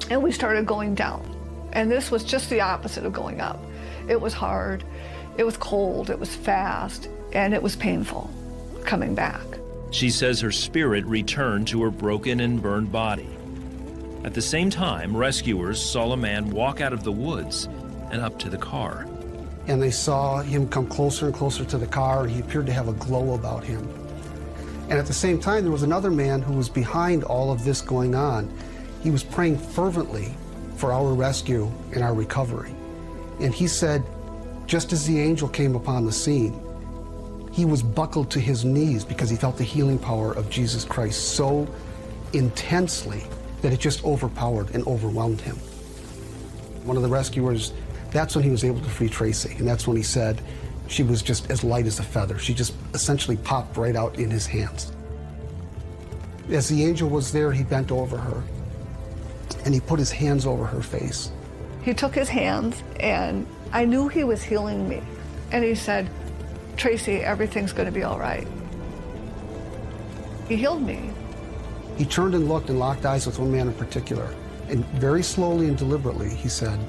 and we started going down. And this was just the opposite of going up. It was hard, it was cold, it was fast, and it was painful coming back. She says her spirit returned to her broken and burned body. At the same time, rescuers saw a man walk out of the woods and up to the car. And they saw him come closer and closer to the car, and he appeared to have a glow about him. And at the same time, there was another man who was behind all of this going on. He was praying fervently for our rescue and our recovery. And he said, just as the angel came upon the scene, he was buckled to his knees because he felt the healing power of Jesus Christ so intensely that it just overpowered and overwhelmed him. One of the rescuers, that's when he was able to free Tracy, and that's when he said she was just as light as a feather. She just essentially popped right out in his hands. As the angel was there, he bent over her, and he put his hands over her face. He took his hands, and I knew he was healing me. And he said, Tracy, everything's going to be all right. He healed me. He turned and looked and locked eyes with one man in particular, and very slowly and deliberately he said,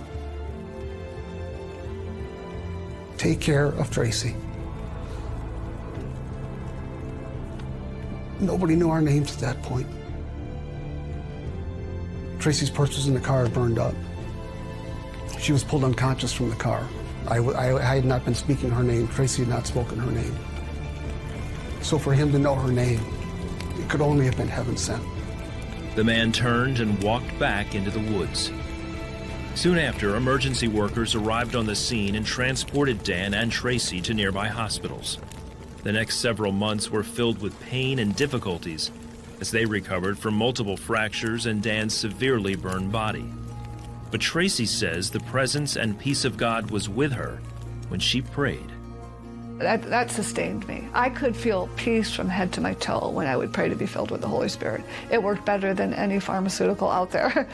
take care of Tracy. Nobody knew our names at that point. Tracy's purse was in the car, burned up. She was pulled unconscious from the car. I had not been speaking her name. Tracy had not spoken her name. So for him to know her name, it could only have been heaven sent. The man turned and walked back into the woods. Soon after, emergency workers arrived on the scene and transported Dan and Tracy to nearby hospitals. The next several months were filled with pain and difficulties as they recovered from multiple fractures and Dan's severely burned body. But Tracy says the presence and peace of God was with her when she prayed. That sustained me. I could feel peace from head to my toe when I would pray to be filled with the Holy Spirit. It worked better than any pharmaceutical out there,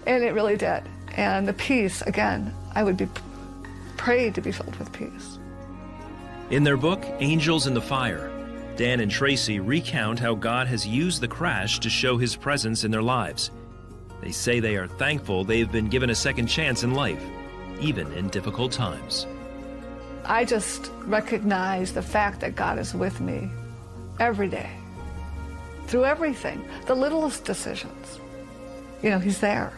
and it really did. And the peace, again, I would be prayed to be filled with peace. In their book, Angels in the Fire, Dan and Tracy recount how God has used the crash to show his presence in their lives. They say they are thankful they've been given a second chance in life, even in difficult times. I just recognize the fact that God is with me every day, through everything, the littlest decisions. You know, he's there.